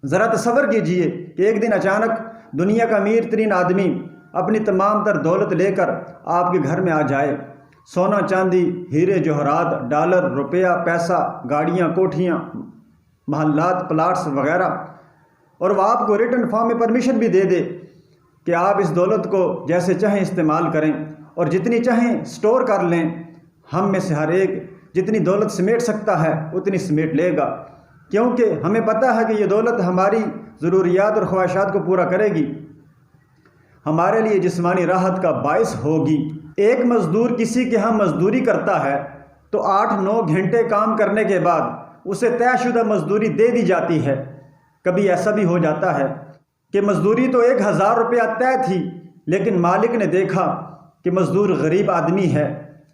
ذرا تصور کیجئے کہ ایک دن اچانک دنیا کا امیر ترین آدمی اپنی تمام تر دولت لے کر آپ کے گھر میں آ جائے، سونا چاندی، ہیرے جوہرات، ڈالر، روپیہ، پیسہ، گاڑیاں، کوٹھیاں، محلات، پلاٹس وغیرہ، اور وہ آپ کو ریٹن فارم میں پرمیشن بھی دے دے کہ آپ اس دولت کو جیسے چاہیں استعمال کریں اور جتنی چاہیں سٹور کر لیں، ہم میں سے ہر ایک جتنی دولت سمیٹ سکتا ہے اتنی سمیٹ لے گا، کیونکہ ہمیں پتہ ہے کہ یہ دولت ہماری ضروریات اور خواہشات کو پورا کرے گی، ہمارے لیے جسمانی راحت کا باعث ہوگی۔ ایک مزدور کسی کے ہاں مزدوری کرتا ہے تو 8-9 گھنٹے کام کرنے کے بعد اسے طے شدہ مزدوری دے دی جاتی ہے۔ کبھی ایسا بھی ہو جاتا ہے کہ مزدوری تو 1000 روپیہ طے تھی، لیکن مالک نے دیکھا کہ مزدور غریب آدمی ہے،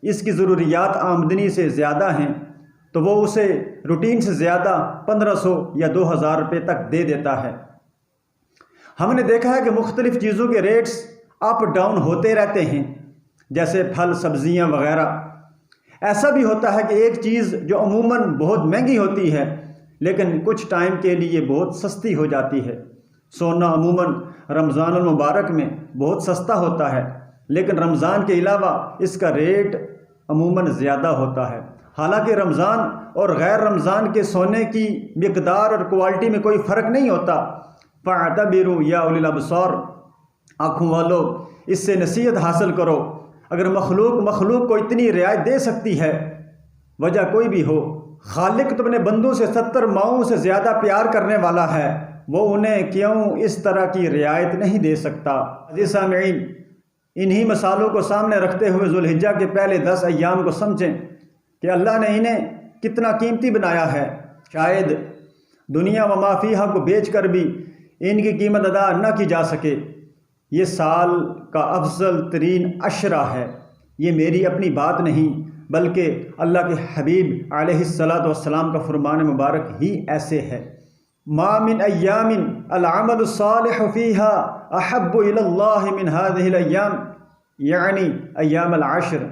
اس کی ضروریات آمدنی سے زیادہ ہیں، تو وہ اسے روٹین سے زیادہ 1500 یا 2000 روپے تک دے دیتا ہے۔ ہم نے دیکھا ہے کہ مختلف چیزوں کے ریٹس اپ ڈاؤن ہوتے رہتے ہیں، جیسے پھل، سبزیاں وغیرہ۔ ایسا بھی ہوتا ہے کہ ایک چیز جو عموماً بہت مہنگی ہوتی ہے لیکن کچھ ٹائم کے لیے بہت سستی ہو جاتی ہے۔ سونا عموماً رمضان المبارک میں بہت سستا ہوتا ہے، لیکن رمضان کے علاوہ اس کا ریٹ عموماً زیادہ ہوتا ہے۔ حالانکہ رمضان اور غیر رمضان کے سونے کی مقدار اور کوالٹی میں کوئی فرق نہیں ہوتا۔ فَاعْتَبِرُوا يَا أُولِي الْأَبْصَارِ، آنکھوں والو اس سے نصیحت حاصل کرو۔ اگر مخلوق کو اتنی رعایت دے سکتی ہے، وجہ کوئی بھی ہو، خالق تو اپنے بندوں سے 70 ماؤں سے زیادہ پیار کرنے والا ہے، وہ انہیں کیوں اس طرح کی رعایت نہیں دے سکتا؟ عزیز سامعین، انہی مثالوں کو سامنے رکھتے ہوئے ذوالحجہ کے پہلے 10 ایام کو سمجھیں کہ اللہ نے انہیں کتنا قیمتی بنایا ہے۔ شاید دنیا و ما فیہا کو بیچ کر بھی ان کی قیمت ادا نہ کی جا سکے۔ یہ سال کا افضل ترین عشرہ ہے۔ یہ میری اپنی بات نہیں بلکہ اللہ کے حبیب علیہ السلام کا فرمان مبارک ہی ایسے ہے۔ ما من ایام العمل الصالح فیہا احب الی اللہ من هذه الایام، یعنی ایام العشر۔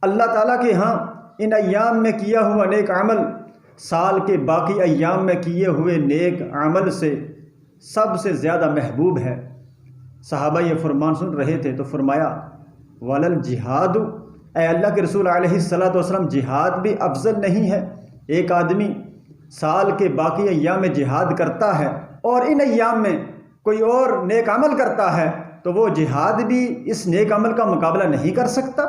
اللہ تعالیٰ کے ہاں ان ایام میں کیا ہوا نیک عمل سال کے باقی ایام میں کیے ہوئے نیک عمل سے سب سے زیادہ محبوب ہے۔ صحابہ یہ فرمان سن رہے تھے تو فرمایا وَلَلْ جِہَادُ، اے اللہ کے رسول علیہ السلام، جہاد بھی افضل نہیں ہے؟ ایک آدمی سال کے باقی ایام میں جہاد کرتا ہے اور ان ایام میں کوئی اور نیک عمل کرتا ہے تو وہ جہاد بھی اس نیک عمل کا مقابلہ نہیں کر سکتا؟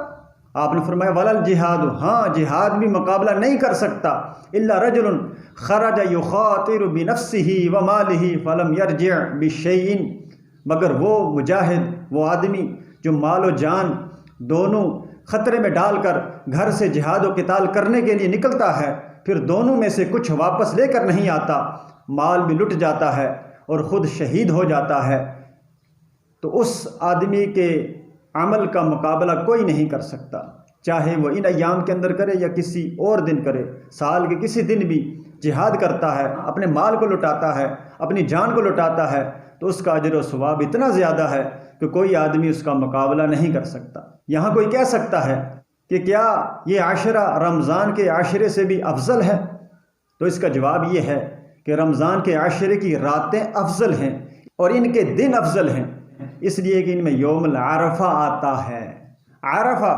آپ نے فرمایا وَلَلْ جِہَادُ، ہاں جہاد بھی مقابلہ نہیں کر سکتا، إِلَّا رَجُلٌ خَرَجَ يُخَاطِرُ بِنَفْسِهِ وَمَالِهِ فَلَمْ يَرْجِعْ بِشَيْءٍ، مگر وہ مجاہد، وہ آدمی جو مال و جان دونوں خطرے میں ڈال کر گھر سے جہاد و قتال کرنے کے لیے نکلتا ہے، پھر دونوں میں سے کچھ واپس لے کر نہیں آتا، مال بھی لٹ جاتا ہے اور خود شہید ہو جاتا ہے، تو اس آدمی کے عمل کا مقابلہ کوئی نہیں کر سکتا، چاہے وہ ان ایام کے اندر کرے یا کسی اور دن کرے۔ سال کے کسی دن بھی جہاد کرتا ہے، اپنے مال کو لٹاتا ہے، اپنی جان کو لٹاتا ہے، تو اس کا اجر و ثواب اتنا زیادہ ہے کہ کوئی آدمی اس کا مقابلہ نہیں کر سکتا۔ یہاں کوئی کہہ سکتا ہے کہ کیا یہ عاشرہ رمضان کے عاشرے سے بھی افضل ہے؟ تو اس کا جواب یہ ہے کہ رمضان کے عاشرے کی راتیں افضل ہیں اور ان کے دن افضل ہیں، اس لیے کہ ان میں یوم العرفہ آتا ہے۔ عرفہ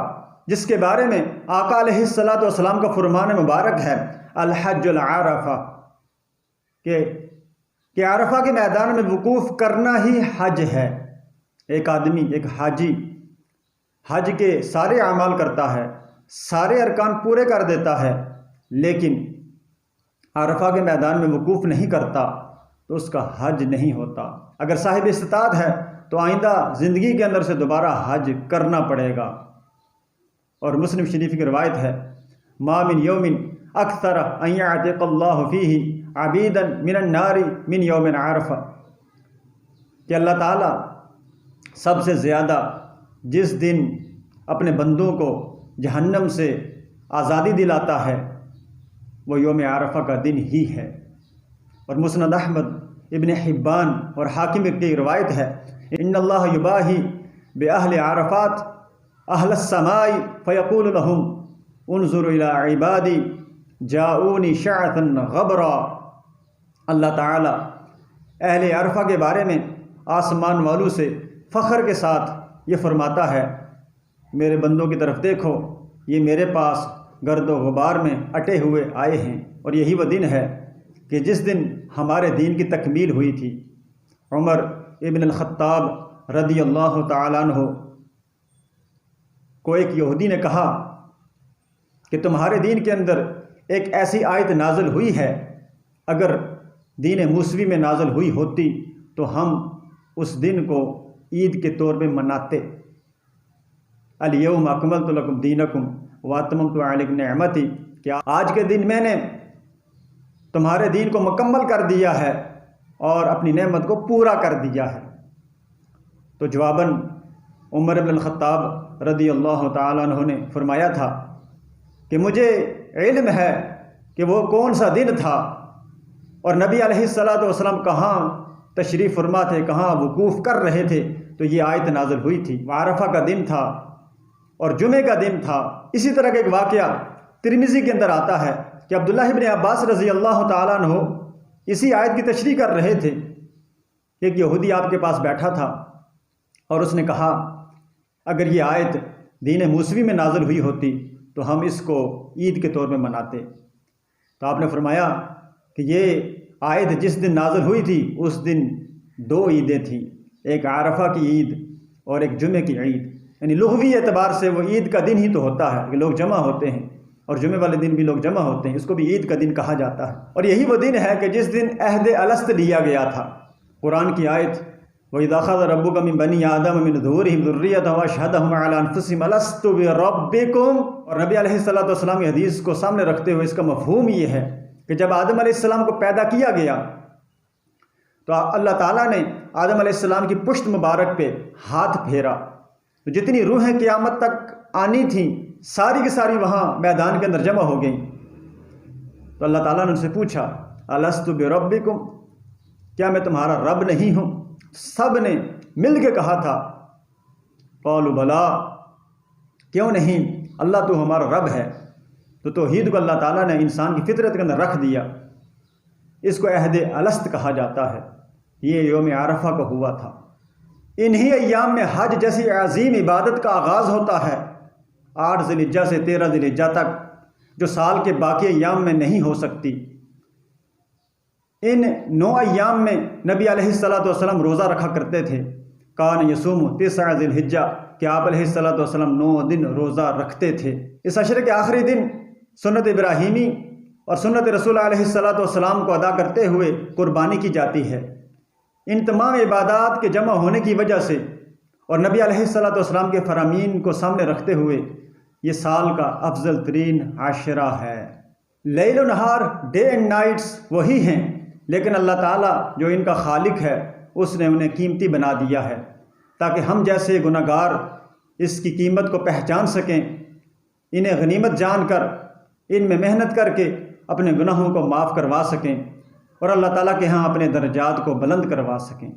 جس کے بارے میں آقا علیہ السلام کا فرمان مبارک ہے الحج العرفہ، کہ عرفہ کے میدان میں وقوف کرنا ہی حج ہے۔ ایک آدمی، ایک حاجی حج کے سارے اعمال کرتا ہے، سارے ارکان پورے کر دیتا ہے، لیکن عرفہ کے میدان میں وقوف نہیں کرتا تو اس کا حج نہیں ہوتا۔ اگر صاحب استطاعت ہے تو آئندہ زندگی کے اندر سے دوبارہ حج کرنا پڑے گا۔ اور مسلم شریف کی روایت ہے ما من یوم اکثر ان یعتق اللہ فیہ عبیدا من النار من یوم عرفہ، کہ اللہ تعالیٰ سب سے زیادہ جس دن اپنے بندوں کو جہنم سے آزادی دلاتا ہے وہ یوم عرفہ کا دن ہی ہے۔ اور مسند احمد، ابن حبان اور حاکم کی روایت ہے ان اللہ یباہی بأہل عرفات اہل السماء فیقول لهم انظروا الی عبادی جاؤنی شعثا غبرا، اللہ تعالیٰ اہل عرفہ کے بارے میں آسمان والوں سے فخر کے ساتھ یہ فرماتا ہے، میرے بندوں کی طرف دیکھو، یہ میرے پاس گرد و غبار میں اٹے ہوئے آئے ہیں، اور یہی وہ دن ہے کہ جس دن ہمارے دین کی تکمیل ہوئی تھی۔ عمر ابن الخطاب رضی اللہ تعالیٰ عنہ کو ایک یہودی نے کہا کہ تمہارے دین کے اندر ایک ایسی آیت نازل ہوئی ہے، اگر دین موسوی میں نازل ہوئی ہوتی تو ہم اس دن کو عید کے طور پہ مناتے۔ الیوم اکملت لکم دینکم واتممت علیکم نعمتی، کہ آج کے دن میں نے تمہارے دین کو مکمل کر دیا ہے اور اپنی نعمت کو پورا کر دیا ہے۔ تو جواباً عمر بن الخطاب رضی اللہ تعالیٰ عنہ نے فرمایا تھا کہ مجھے علم ہے کہ وہ کون سا دن تھا اور نبی علیہ الصلاۃ والسلام کہاں تشریف فرما تھے، کہاں وقوف کر رہے تھے، تو یہ آیت نازل ہوئی تھی۔ عرفہ کا دن تھا اور جمعے کا دن تھا۔ اسی طرح کا ایک واقعہ ترمذی کے اندر آتا ہے کہ عبداللہ ابن عباس رضی اللہ تعالیٰ عنہ اسی آیت کی تشریح کر رہے تھے۔ ایک یہودی آپ کے پاس بیٹھا تھا اور اس نے کہا، اگر یہ آیت دین موسوی میں نازل ہوئی ہوتی تو ہم اس کو عید کے طور پہ مناتے۔ تو آپ نے فرمایا کہ یہ آیت جس دن نازل ہوئی تھی اس دن دو عیدیں تھیں، ایک عرفہ کی عید اور ایک جمعے کی عید، یعنی لغوی اعتبار سے وہ عید کا دن ہی تو ہوتا ہے کہ لوگ جمع ہوتے ہیں، اور جمعے والے دن بھی لوگ جمع ہوتے ہیں، اس کو بھی عید کا دن کہا جاتا ہے۔ اور یہی وہ دن ہے کہ جس دن عہد الست لیا گیا تھا۔ قرآن کی آیت وَإِذْ أَخَذَ رَبُّكَ مِن بَنِي آدَمَ مِن ظُهُورِهِمْ ذُرِّيَّتَهُمْ وَأَشْهَدَهُمْ عَلَىٰ أَنفُسِهِمْ أَلَسْتُ بِرَبِّكُمْ، اور نبی علیہ السلام کی حدیث کو سامنے رکھتے ہوئے اس کا مفہوم یہ ہے کہ جب آدم علیہ السلام کو پیدا کیا گیا تو اللہ تعالیٰ نے آدم علیہ السلام کی پشت مبارک پہ ہاتھ پھیرا، تو جتنی روحیں قیامت تک آنی تھیں ساری کی ساری وہاں میدان کے اندر جمع ہو گئیں۔ تو اللہ تعالیٰ نے ان سے پوچھا، الست بربکم، کیا میں تمہارا رب نہیں ہوں؟ سب نے مل کے کہا تھا، قالوا بلا، کیوں نہیں، اللہ تو ہمارا رب ہے۔ تو توحید کو اللہ تعالیٰ نے انسان کی فطرت کے اندر رکھ دیا، اس کو عہد الست کہا جاتا ہے۔ یہ یوم عرفہ کو ہوا تھا۔ انہی ایام میں حج جیسی عظیم عبادت کا آغاز ہوتا ہے، 8 ذی الحجہ سے 13 ذی الحجہ تک، جو سال کے باقی ایام میں نہیں ہو سکتی۔ ان 9 ایام میں نبی علیہ الصلاۃ والسلام روزہ رکھا کرتے تھے، کان یصوم 9 ذی الحجہ، کہ آپ علیہ الصلاۃ والسلام 9 دن روزہ رکھتے تھے۔ اس عشرے کے آخری دن سنت ابراہیمی اور سنت رسول علیہ الصلاۃ والسلام کو ادا کرتے ہوئے قربانی کی جاتی ہے۔ ان تمام عبادات کے جمع ہونے کی وجہ سے اور نبی علیہ الصلاۃ والسلام کے فرامین کو سامنے رکھتے ہوئے یہ سال کا افضل ترین عاشرہ ہے۔ لیل و نہار، ڈے اینڈ نائٹس وہی ہیں، لیکن اللہ تعالیٰ جو ان کا خالق ہے اس نے انہیں قیمتی بنا دیا ہے تاکہ ہم جیسے گناہ گار اس کی قیمت کو پہچان سکیں، انہیں غنیمت جان کر ان میں محنت کر کے اپنے گناہوں کو معاف کروا سکیں اور اللہ تعالیٰ کے ہاں اپنے درجات کو بلند کروا سکیں۔